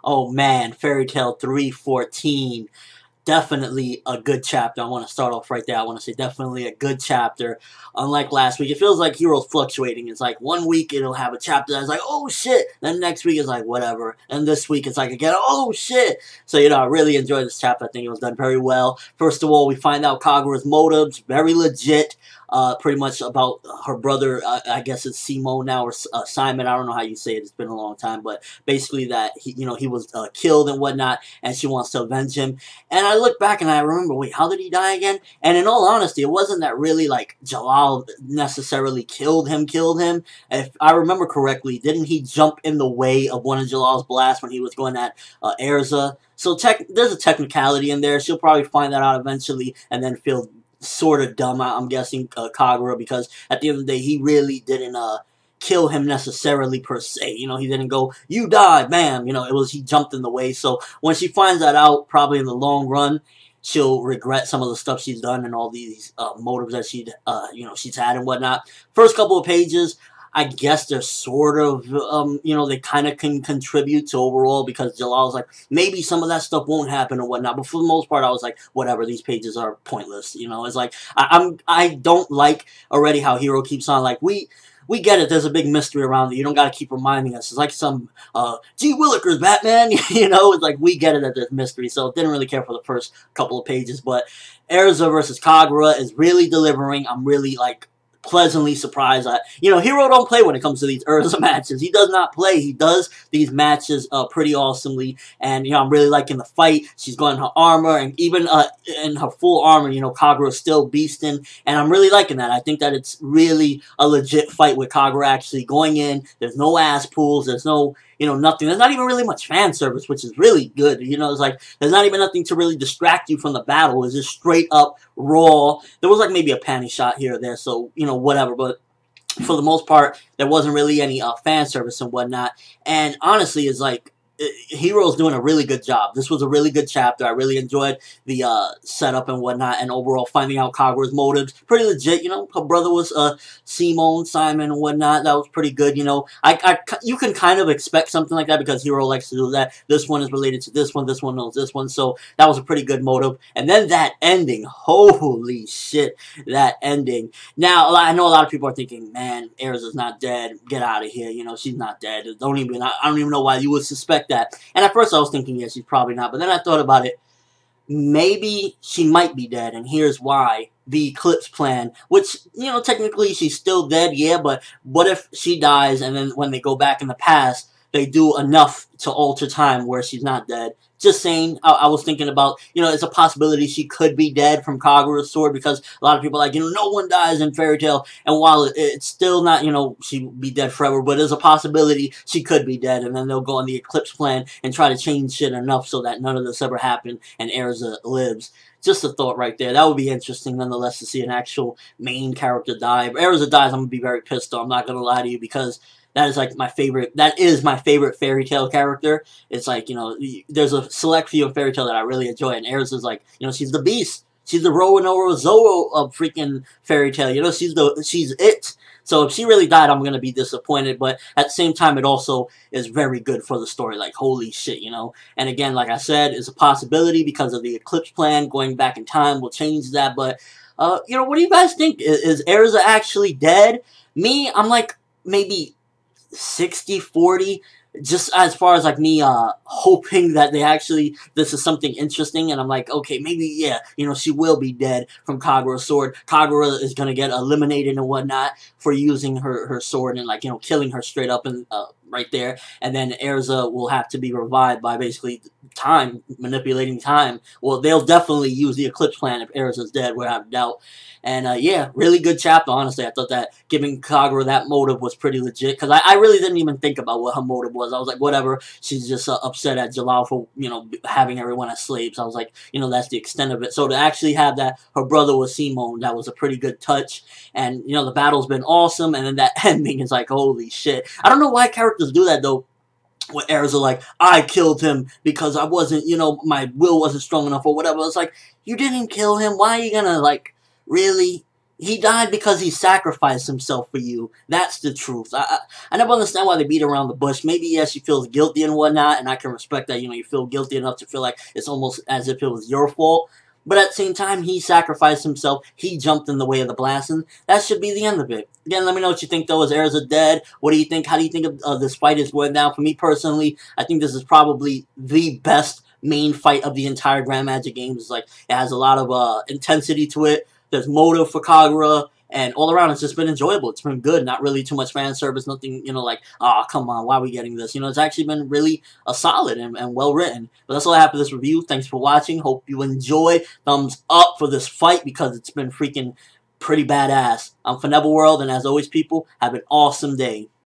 Oh man, Fairy Tail 314. Definitely a good chapter. I want to start off right there. I want to say definitely a good chapter. Unlike last week, it feels like Hero's fluctuating. It's like one week it'll have a chapter that's like, oh shit. Then next week it's like, whatever. And this week it's like again, oh shit. So, I really enjoyed this chapter. I think it was done very well. First of all, we find out Kagura's motives. Very legit. Pretty much about her brother, I guess it's Simon now, or Simon, I don't know how you say it, it's been a long time, but basically that, he was killed and whatnot, and she wants to avenge him. And I look back and I remember, wait, how did he die again? And in all honesty, it wasn't that really, like, Jalal necessarily killed him. If I remember correctly, didn't he jump in the way of one of Jalal's blasts when he was going at Erza? So there's a technicality in there. She'll probably find that out eventually and then feel sort of dumb, I'm guessing, Kagura, because at the end of the day, he really didn't kill him necessarily per se. He didn't go, you die, bam. It was, he jumped in the way. So when she finds that out, probably in the long run, she'll regret some of the stuff she's done and all these motives that she's had and whatnot. First couple of pages, I guess they're sort of, they kind of can contribute to overall, because Jalal's like, maybe some of that stuff won't happen or whatnot, but for the most part, I was like, whatever, these pages are pointless, it's like, I don't like already how Hero keeps on, like, we get it, there's a big mystery around it, you don't gotta keep reminding us, it's like some, gee willikers, Batman, it's like, we get it that there's mystery, so didn't really care for the first couple of pages, but Erza versus Kagura is really delivering. I'm really, like, pleasantly surprised. Hero don't play when it comes to these Erza matches. He does not play. He does these matches pretty awesomely, and I'm really liking the fight. She's got in her armor, and even in her full armor, Kagura's still beasting, and I'm really liking that. I think that it's really a legit fight with Kagura actually going in. There's no ass pulls. There's no nothing. There's not even really much fan service, which is really good. It's like, there's not even nothing to really distract you from the battle. It's just straight up raw. There was like maybe a panty shot here or there, so, whatever, but for the most part, there wasn't really any fan service and whatnot. And honestly, it's like, Hero's doing a really good job. This was a really good chapter. I really enjoyed the setup and whatnot, and overall finding out Kagura's motives. Pretty legit, her brother was Simon and whatnot. That was pretty good, you can kind of expect something like that because Hero likes to do that. This one is related to this one knows this one, so that was a pretty good motive. And then that ending, holy shit, that ending. Now, I know a lot of people are thinking, man, Erza's not dead. Get out of here, she's not dead. I don't even know why you would suspect that. And at first I was thinking, yeah, she's probably not. But then I thought about it. Maybe she might be dead, and here's why. The Eclipse plan, which, technically she's still dead, yeah, but what if she dies and then when they go back in the past, they do enough to alter time where she's not dead? Just saying, I was thinking about, it's a possibility she could be dead from Kagura's sword, because a lot of people are like, no one dies in Fairy Tail, and while it's still not, she'll be dead forever, but there's a possibility she could be dead, and then they'll go on the Eclipse plan and try to change shit enough so that none of this ever happened, and Erza lives. Just a thought right there. That would be interesting, nonetheless, to see an actual main character die. If Erza dies, I'm going to be very pissed off, I'm not going to lie to you, because that is like my favorite. That is my favorite Fairy Tail character. It's like, there's a select few of Fairy Tail that I really enjoy, and Erza's like, she's the beast. She's the Roanoa Zoro of freaking Fairy Tail. She's it. So if she really died, I'm gonna be disappointed. But at the same time, it also is very good for the story. Like, holy shit, And again, like I said, it's a possibility because of the Eclipse plan. Going back in time will change that. But what do you guys think? Is Erza actually dead? Me, I'm like maybe 60-40, just as far as like me hoping that this is something interesting, and I'm like, okay, maybe, yeah, she will be dead from Kagura's sword. Kagura is gonna get eliminated and whatnot for using her sword and, like, killing her straight up and right there, and then Erza will have to be revived by basically time, manipulating time. Well, they'll definitely use the Eclipse plan if Erza's dead, without a doubt. And yeah, really good chapter, honestly. I thought that giving Kagura that motive was pretty legit, because I really didn't even think about what her motive was. I was like, whatever, she's just upset at Jalal for, having everyone as slaves. I was like, that's the extent of it. So to actually have that, her brother was Simon, that was a pretty good touch. And, the battle's been awesome, and then that ending is like, holy shit. I don't know why characters do that, though. When Erza like, I killed him because I wasn't, my will wasn't strong enough or whatever. It's like, you didn't kill him. Why are you gonna, like, really? He died because he sacrificed himself for you. That's the truth. I never understand why they beat around the bush. Maybe, yes, she feels guilty and whatnot, and I can respect that. You know, you feel guilty enough to feel like it's almost as if it was your fault. But at the same time, he sacrificed himself. He jumped in the way of the blast, and that should be the end of it. Again, let me know what you think, though. Is Erza dead? What do you think? How do you think of this fight is going down? For me personally, I think this is probably the best main fight of the entire Grand Magic games. Like, it has a lot of intensity to it. There's motive for Kagura, and all around it's just been enjoyable. It's been good. Not really too much fan service. Nothing, you know, like, oh, come on, why are we getting this? You know, it's actually been really solid and well written. But that's all I have for this review. Thanks for watching. Hope you enjoy. Thumbs up for this fight because it's been freaking pretty badass. I'm ForneverWorld, and as always, people, have an awesome day.